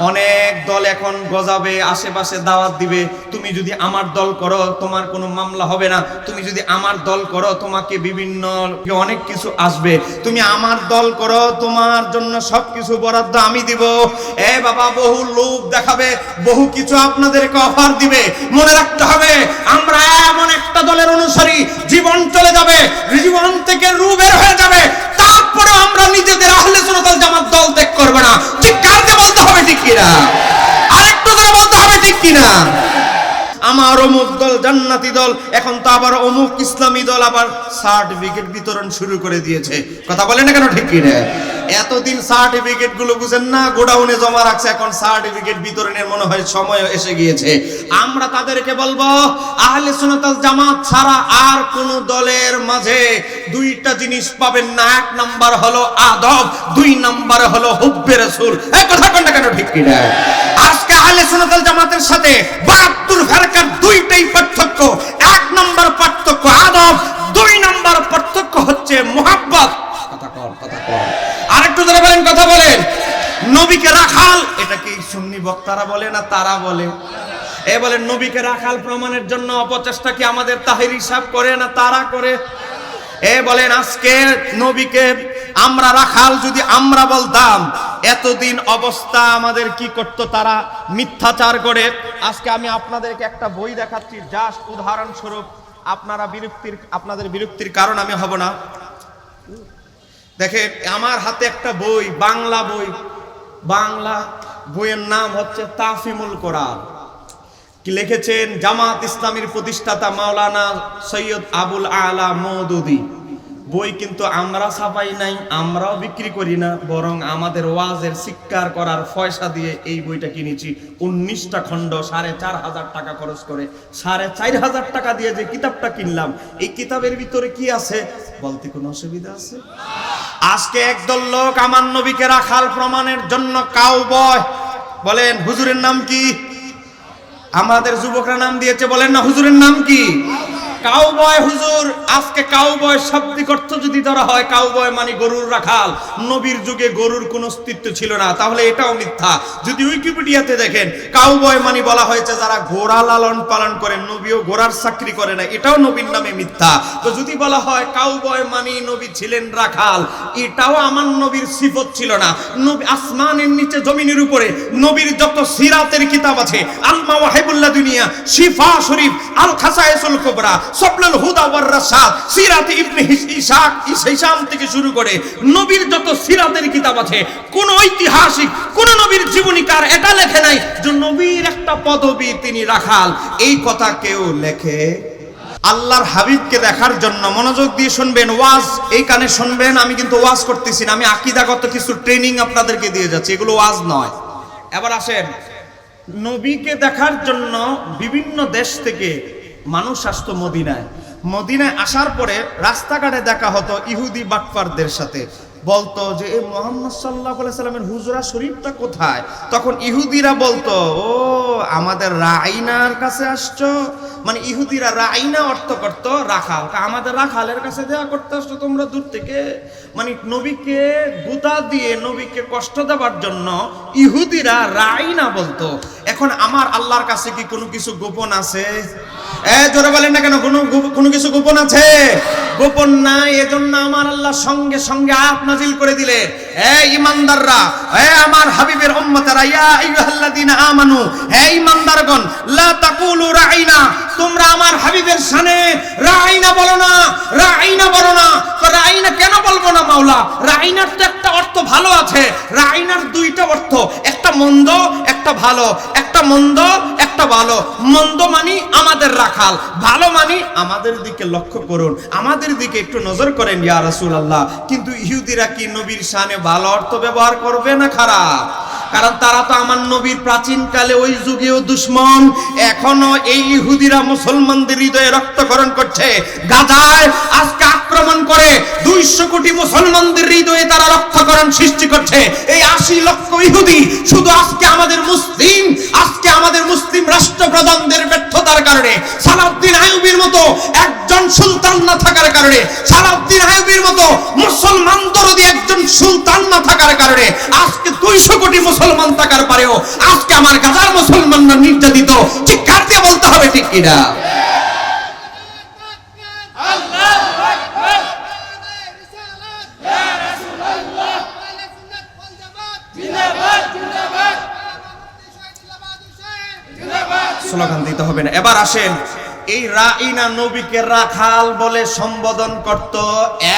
অনেক দল এখন গজাবে, আশেপাশে দাওয়াত দিবে, তুমি যদি আমার দল করো তোমার কোনো মামলা হবে না, তুমি যদি আমার দল করো তোমাকে বিভিন্ন অনেক কিছু আসবে, তুমি আমার দল করো তোমার জন্য সবকিছু বরাদ্দ আমি দিব। এ বাবা, বহু লোক দেখাবে, বহু কিছু আপনাদেরকে অফার দিবে। মনে রাখতে হবে আমরা এমন একটা দলের অনুসারী, জীবন চলে যাবে, জীবন থেকে রূহ বের হয়ে যাবে, তারপরে আমরা নিজেদের আহলে সুন্নাত ওয়াল জামাত দল ত্যাগ করব না। চিৎকার দিয়ে বলতে হবে ঠিক কিনা, আরেকটু করে বলতে হবে ঠিক কিনা। আমার অমুক দল জান্নাতি দল, এখন তো আবার অমুক ইসলামী দল আবার সার্টিফিকেট বিতরণ শুরু করে দিয়েছে। কথা বলে না কেন ঠিক কিনা? এতদিন সার্টিফিকেট গুলো বুঝেন না, গোডাউনে জমা রাখছে, এখন সার্টিফিকেট বিতরণের মনে হয় সময় এসে গিয়েছে। আমরা তাদেরকে বলবো আহলে সুন্নাত ওয়াল জামাত ছাড়া আর কোন দলের মাঝে দুইটা জিনিস পাবেন না। এক নাম্বার হলো আদব, দুই নাম্বার হলো হুব্বে রাসূল। এই কথা কোনটা কেন ঠিক কিনা? আজকে আহলে সুন্নাত ওয়াল জামাতের সাথে 72 ফেরকার দুইটাই পার্থক্য। এক নাম্বার পার্থক্য আদব, দুই নাম্বার পার্থক্য হচ্ছে মুহাব্বত। কথা কর, কথা কর, আরেকটু ধরে বলেন, কথা বলেন। নবীকে রাখাল, এটা কি সুন্নি বক্তারা বলে না তারা বলে? এ বলেন নবীকে রাখাল প্রমাণের জন্য অপচেষ্টা কি আমাদের তাহেরি সাহেব করে না তারা করে? এ বলেন আজকে নবীকে আমরা রাখাল যদি আমরা বলতাম, এতদিন অবস্থা আমাদের কি করতো? তারা মিথ্যাচার করে। আজকে আমি আপনাদেরকে একটা বই দেখাচ্ছি, জাস্ট উদাহরণস্বরূপ, আপনাদের বিরক্তির কারণ আমি হব না। দেখেন আমার হাতে একটা বই, বাংলা বই, বাংলা বইয়ের নাম হচ্ছে তাফিমুল কোরআন। কি লিখেছেন? জামাত ইসলামীর প্রতিষ্ঠাতা মাওলানা সৈয়দ আবুল আলা মওদুদি। বই কিন্তু আমরা ছাপাই নাই, আমরাও বিক্রি করি না, বরং আমাদের ওয়াজের শিক্ষার করার পয়সা দিয়ে এই বইটা কিনেছি। 19টা খণ্ড, 4,500 টাকা খরচ করে, 4,500 টাকা দিয়ে যে কিতাবটা কিনলাম, এই কিতাবের ভিতরে কি আছে বলতে কোনো অসুবিধা আছে? আজকে একদল লোক আমার নবীকে রাখাল প্রমাণের জন্য কাউবয় বলেন। হুজুরের নাম কি? আমাদের যুবকরা নাম দিয়েছে, বলেন না হুজুরের নাম কি? কাউবয় হুজুর। আজকে কাউবয় শাব্দিক অর্থ যদি ধরা হয়, কাউবয় মানে গরুর রাখাল। নবীর যুগে গরুর কোনো অস্তিত্ব ছিল না, তাহলে এটাও মিথ্যা। যদি উইকিপিডিয়াতে দেখেন, কাউবয় মানে বলা হয়েছে যারা ঘোড়া লালন পালন করেন, নবীও ঘোড়ার চাকরি করে না, এটাও নবীর নামে মিথ্যা। তো যদি বলা হয় কাউবয় মানে নবী ছিলেন রাখাল, এটাও আমার নবীর সিফত ছিল না। নবী আসমানের নিচে জমিনের উপরে নবীর যত সিরাতের কিতাব আছে, আল মাওয়াহিবুল্লাহ দুনিয়া, শিফা শরীফ, আল খাসায়েসুল কুবরা, সাবলুল হুদা ওয়ার রাশাদ, সিরাত ইবনে ইসহাক হিশাম থেকে শুরু করে নবীর যত সিরাতের কিতাব আছে, কোন ঐতিহাসিক কোন নবীর জীবনীকার এটা লেখে নাই যে নবীর একটা পদবী তিনি রাখাল। এই কথা কেউ লেখে? আল্লাহর হাবিবকে দেখার জন্য মনোযোগ দিয়ে শুনবেন, ওয়াজ এই কানে শুনবেন। আমি কিন্তু ওয়াজ করতেছি না, আমি আকীদাগত কিছু ট্রেনিং আপনাদেরকে দিয়ে যাচ্ছি, এগুলো ওয়াজ নয়। এবার আসেন, নবীকে দেখার জন্য বিভিন্ন দেশ থেকে মানুষ আসতো মদিনায়। মদিনায় আসার পরে রাস্তাঘাটে দেখা হতো ইহুদি বাটপারদের সাথে। বলতো যে এই মুহাম্মদ সাল্লাল্লাহু আলাইহি সাল্লামের হুজরা শরীফটা কোথায়? তখন ইহুদিরা বলতো, ও আমাদের রাইনার কাছে আসছো। মানে ইহুদিরা রাইনা অর্থ করতো রাখাল, আমাদের রাখালের কাছে দেয়া করতে আসছো তোমরা দূর থেকে। মানে নবীকে গুতা দিয়ে নবীকে কষ্ট দেওয়ার জন্য ইহুদিরা রাইনা বলতো। এখন আমার আল্লাহর কাছে কি কোনো কিছু গোপন আছে? জোরে বলেন না কেন, কোনো কিছু গোপন আছে? গোপন নাই। এজন্য আমার আল্লাহ সঙ্গে সঙ্গে আয়াত নাজিল করে দিলেন, হে ঈমানদাররা, হে আমার হাবিবের উম্মতেরা, ইয়া আইয়ুহাল্লাযীনা আমানু, হে ঈমানদারগণ, লা তাকুলু রাইনা, তোমরা আমার হাবিবের শানে রাইনা বলো না, রাইনা বলো না। তো রাইনা কেন বলবো না মাওলা? রাইনার তো একটা অর্থ ভালো আছে। রাইনার দুইটা অর্থ, একটা মন্দ একটা ভালো, একটা মন্দ একটা ভালো। মন্দ মানে আমাদের রাখাল, ভালো মানে আমাদের দিকে লক্ষ্য করুন, আমাদের দিকে একটু নজর করেন ইয়া রাসূলুল্লাহ। কিন্তু ইহুদিরা কি নবীর শানে ভালো অর্থ ব্যবহার করবে না খারাপ? কারণ তারা তো আমার নবীর প্রাচীনকালে ওই যুগেও দুশমন, এখনো এই ইহুদিরা মুসলমানদের হৃদয়ে রক্তক্ষরণ করছে। গাজায় আজকে আক্রমণ করে 200 কোটি মুসলমানদের হৃদয়ে তারা রক্তক্ষরণ সৃষ্টি করছে। এই 80 লক্ষ ইহুদি শুধু আজকে আমাদের মুসলিম রাষ্ট্রপ্রধানদের ব্যর্থতার কারণে, সালাউদ্দিন আইয়ুবীর মতো একজন সুলতান না থাকার কারণে, সালাউদ্দিন আইয়ুবীর মতো মুসলমান দরদি একজন সুলতান না থাকার কারণে আজকে 200 কোটি মুসলমান থাকার পরেও চিৎকার দিয়ে বলতে হবে ঠিক কিনা? স্লোগান দিতে হবে না। এবার আসেন, এই রাইনা নবীকে রাখাল বলে সম্বোধন করত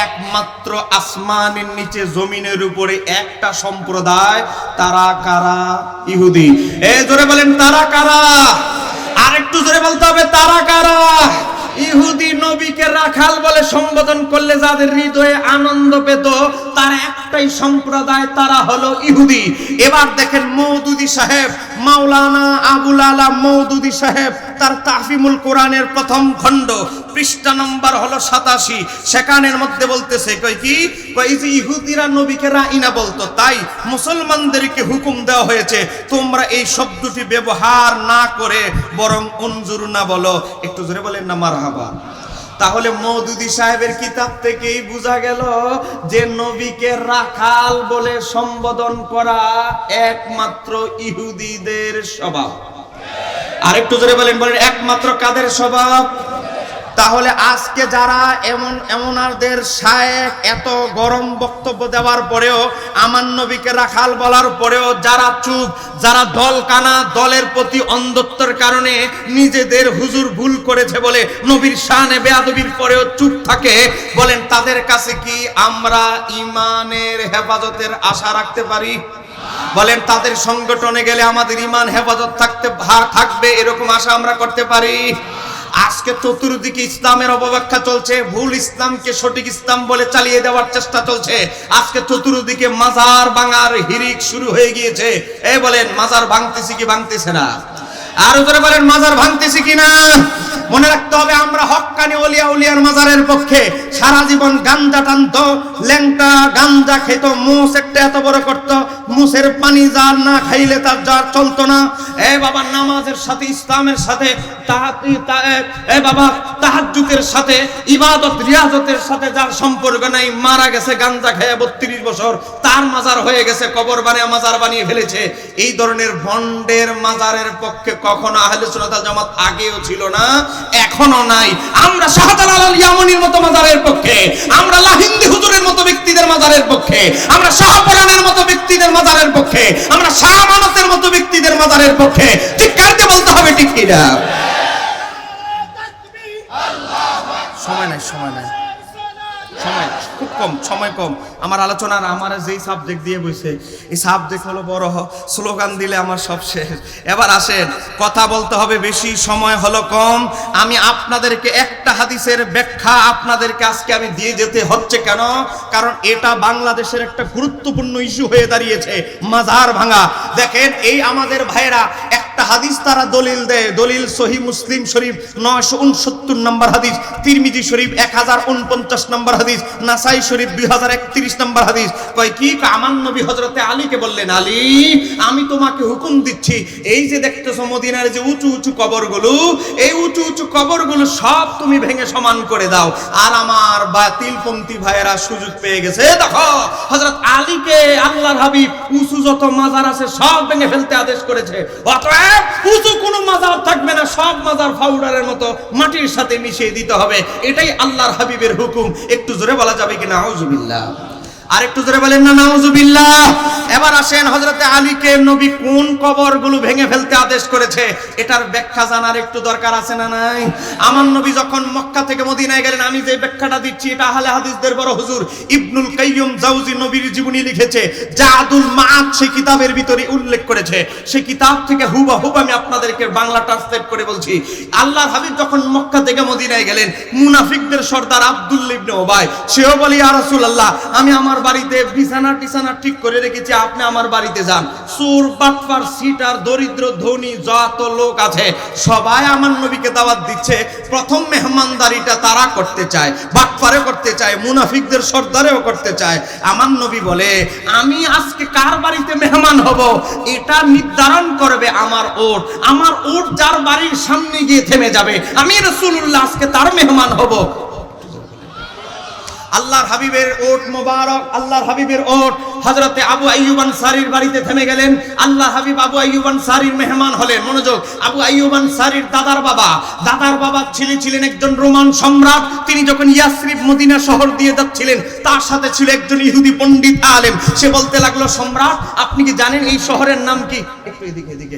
একমাত্র আসমানের নিচে জমিনের উপরে একটা সম্প্রদায়, তারা কারা? ইহুদি। জোরে বলেন তারা কারা? আরেকটু জোরে বলতে হবে তারা কারা? ইহুদি নবীকে রাখাল বলে সম্বোধন করলে যাদের হৃদয়ে আনন্দ পেত তার একটাই সম্প্রদায়, তারা হলো ইহুদি। এবার দেখেন মওদুদী সাহেব, মাওলানা আবুল আলা মওদুদী সাহেব তার তাহফিমুল কোরআনের প্রথম খণ্ড পৃষ্ঠা নম্বর হলো 87, সেখানের মধ্যে বলতেছে কই যে ইহুদিরা নবীকে রাইনা বলতো, তাই মুসলমানদেরকে হুকুম দেওয়া হয়েছে তোমরা এই শব্দটি ব্যবহার না করে বরং উনজুর না বলো। একটু জোরে বলেন না মারহাবা। তাহলে মওদুদী সাহেবের কিতাব থেকেই বোঝা গেল যে নবীকে রাখাল বলে সম্বোধন করা একমাত্র ইহুদিদের স্বভাব। আরেকটু জোরে বলেন একমাত্র কাদের স্বভাব? তাহলে আজকে যারা এমনারদের শায়েখ এত গরম বক্তব্য দেওয়ার পরেও, আমার নবীকে রাখাল বলার পরেও যারা চুপ, যারা দল কানা, দলের প্রতি অন্ধত্বের কারণে নিজেদের হুজুর ভুল করেছে বলে নবীর শানে বেয়াদবির পরেও চুপ থাকে, বলেন তাদের কাছে কি আমরা ইমানের হেফাজতের আশা রাখতে পারি? বলেন তাদের সংগঠনে গেলে আমাদের ইমান হেফাজত থাকবে এরকম আশা আমরা করতে পারি? আজকে চতুর্দিকে ইসলামের অপব্যাখ্যা চলছে, ভুল ইসলামকে সঠিক ইসলাম বলে চালিয়ে দেওয়ার চেষ্টা চলছে। আজকে চতুর্দিকে মাজার ভাঙার হিরিক শুরু হয়ে গিয়েছে। বলেন মাজার ভাঙতেছি কি ভাঙতেছে না? আর ধরে বলেন মাজার ভাঙতেছি কিনা? মনে রাখতে হবে আমরা হক্কানি ওলিয়া উলিয়ার মাজারের পক্ষে। সারা জীবন গাঞ্জা টানতো, ল্যাংটা গাঞ্জা খেত, মুস একটা এত বড় করত, মুসের পানি যার না খাইলে তার যার চলতো না। বাবা নামাজের সাথে, ইসলামের সাথে, বাবা তাহাজ্জুদের সাথে, ইবাদত রিয়াজতের সাথে যার সম্পর্ক নাই, মারা গেছে গাঞ্জা খেয়ে 32 বছর, তার মাজার হয়ে গেছে কবর বানিয়ে মাজার বানিয়ে ফেলেছে। এই ধরনের ভন্ডের মাজারের পক্ষে কখনো আহলে সুন্নাত ওয়াল জামাত আগেও ছিল না, এখনো নাই। আমরা শাহজালাল আল ইয়ামানির মতো মাজারের পক্ষে, আমরা লাহিন্দি হুজুরের মতো ব্যক্তিদের মাজারের পক্ষে, আমরা শাহপরানের মতো ব্যক্তিদের মাজারের পক্ষে, আমরা শাহ আমানতের মতো ব্যক্তিদের মাজারের পক্ষে। চিৎকার দিয়ে বলতে হবে ঠিক কিনা? সময় নাই, সময় খুব কম, সময় কম। আমার আলোচনার আমার যেই সাবজেক্ট দিয়ে বইছে এই সাবজেক্ট হলো বড়, স্লোগান দিলে আমার সব শেষ। এবার আসেন, কথা বলতে হবে বেশি, সময় হলো কম। আমি আপনাদেরকে একটা হাদিসের ব্যাখ্যা আপনাদেরকে আজকে আমি দিয়ে যেতে হচ্ছে। কেন? কারণ এটা বাংলাদেশের একটা গুরুত্বপূর্ণ ইস্যু হয়ে দাঁড়িয়েছে, মাজার ভাঙা। দেখেন এই আমাদের ভাইরা একটা হাদিস তারা দলিল দেয়, দলিল সহিহ মুসলিম শরীফ 969 নম্বর হাদিস, তিরমিজি শরীফ 1049 নম্বর হাদিস, নাসাই শরীফ 2031 নম্বর হাদিস। কয় কি? আমার নবী হযরতে আলীকে বললেন, আলী আমি তোমাকে হুকুম দিচ্ছি, এই যে দেখতেছো মদিনার যে উঁচু উঁচু কবরগুলো, এই উঁচু উঁচু কবরগুলো সব তুমি ভেঙে সমান করে দাও। আর আমার বাতিলপন্থী ভাইয়েরা সুযোগ পেয়ে গেছে, দেখো হযরত আলীকে আল্লাহর হাবিব উঁচু যত মাজার আছে সব ভেঙে ফেলতে আদেশ করেছে। অতএব উঁচু কোনো মাজার থাকবে না, সব মাজার পাউডারের মতো মাটির সাথে মিশিয়ে দিতে হবে। এটাই আল্লাহর হাবিবের হুকুম। একটু জোরে বলা যাবে কি নাউজুবিল্লাহ? আর একটু জোরে বলেন না নাউজুবিল্লাহ। এবার আসেন, হযরতে আলীকে নবী কোন কবরগুলো ভেঙে ফেলতে আদেশ করেছে এটার ব্যাখ্যা জানার একটু দরকার আছে না নাই? আমার নবী যখন মক্কা থেকে মদিনায় গেলেন, আমি যে ব্যাখ্যাটা দিচ্ছি এটা আহলে হাদিসদের বড় হুজুর ইবনুল কাইয়্যিম জাওজি নবীর জীবনী লিখেছে, জাদুল মাআদ সেই কিতাবের ভিতরে উল্লেখ করেছে। সেই কিতাব থেকে হুবহু আমি আপনাদেরকে বাংলা ট্রান্সলেট করে বলছি। আল্লাহর হাবিব যখন মক্কা থেকে মদিনায় গেলেন, মুনাফিকদের সর্দার আব্দুল্লাহ ইবনে উবাই সেও বলি, ইয়া রাসূলুল্লাহ আমি আমার বাড়িতে বিছানা ঠিক করে রেখেছি, আপনি আমার বাড়িতে যান। চোর বাটপার সিটার দরিদ্র ধনী যত লোক আছে সবাই আমার নবীকে দাওয়াত দিচ্ছে। প্রথম মেহমানদারিটা তারা করতে চায়, বাটপারে করতে চায়, মুনাফিকদের সর্দারেও করতে চায়। আমার নবী বলে, আমি আজকে কার বাড়িতে মেহমান হব এটা নির্ধারণ করবে আমার ওট। আমার ওট যার বাড়ির সামনে গিয়ে থেমে যাবে, আমি রাসূলুল্লাহ আজকে তার মেহমান হব। আল্লাহর হাবিবের ওট মোবারক, আল্লাহর হাবিবের ওট হযরতে আবু আইয়ুব আনসারীর বাড়িতে থেমে গেলেন। আল্লাহ হাবিব আবু আইয়ুব আনসারীর মেহমান হলেন। মনোযোগ, আবু আইয়ুব আনসারীর দাদার বাবা ছিলেন একজন রোমান সম্রাট। তিনি যখন ইয়াসরিব মদিনা শহর দিয়ে যাচ্ছিলেন, তার সাথে ছিল একজন ইহুদি পণ্ডিত আলেম। সে বলতে লাগলো, সম্রাট আপনি কি জানেন এই শহরের নাম কি? একটু এদিকে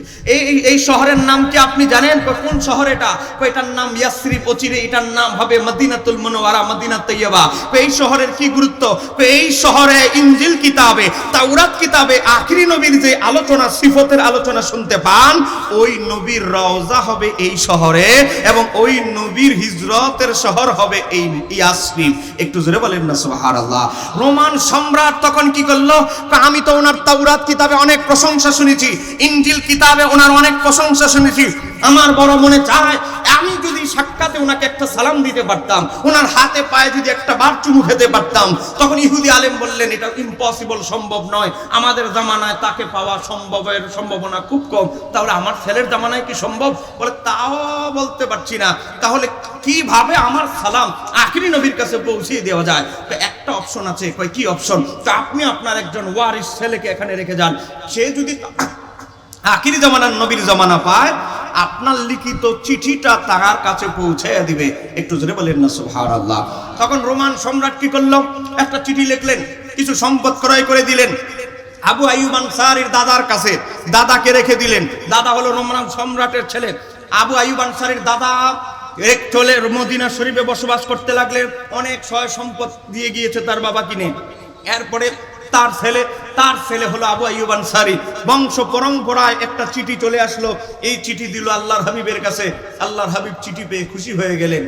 এই শহরের নাম কি আপনি জানেন? কোন শহর এটা? এটার নাম ইয়াসরিব, অচিরে এটার নাম হবে মদিনাতুল মুনাওয়ারা, মদিনা তৈয়বা। এই শহরের কি গুরুত্ব? এই শহরে ইনজিল কিতাবে, তাওরাত কিতাবে আখিরি নবীর যে আলোচনা, সিফতের আলোচনা শুনতে পান, ওই নবীর রওজা হবে এই শহরে, এবং ওই নবীর হিজরতের শহর হবে এই ইয়াসরিব। একটু জোরে বলেন না সুবহানাল্লাহ। রোমান সম্রাট তখন কি করলো? আমি তো ওনার তাওরাত কিতাবে অনেক প্রশংসা শুনেছি, ইনজিল কিতাবে ওনার অনেক প্রশংসা শুনেছি, আমার বড় মনে চায় আমি যদি সাক্ষাতে ওনাকে একটা সালাম দিতে পারতাম, ওনার হাতে পায়ে যদি একটা বার চুমু খেতে পারতাম। তখন ইহুদি আলেম বললেন, এটা ইম্পসিবল, সম্ভব নয়, আমাদের জামানায় তাকে পাওয়া সম্ভাবনা খুব কম। তাহলে আমার ছেলের জামানায় কি সম্ভব? বলে তাও বলতে পারছি না। তাহলে কিভাবে আমার সালাম আখিরি নবীর কাছে পৌঁছিয়ে দেওয়া যায়? তো একটা অপশন আছে। কই কি অপশন? তো আপনি আপনার একজন ওয়ারিস ছেলেকে এখানে রেখে যান, সে যদি আখিরি জামানার নবীর জামানা পায়, আপনার লিখিত চিঠিটা তার কাছে পৌঁছে দিবে। একটু জোরে বলেন না সুবহানাল্লাহ। তখন রোমান সম্রাট কি করলো? একটা চিঠি লিখলেন, কিছু সম্পদ ক্রয় করে দিলেন আবু আইয়ুব আনসারীর দাদার কাছে। দাদাকে রেখে দিলেন। দাদা হলো রোমান সম্রাটের ছেলে। আবু আইয়ুব আনসারীর দাদা এক চলে মদিনা শরীফে বসবাস করতে লাগলেন। অনেক সয় সম্পদ দিয়ে গিয়েছে তার বাবা কিনে। এরপরে তার ছেলে হলো আবু আইয়ুব আনসারী। বংশ পরম্পরায় একটা চিঠি চলে আসলো। এই চিঠি দিল আল্লাহর হাবিবের কাছে। আল্লাহর হাবিব চিঠি পেয়ে খুশি হয়ে গেলেন।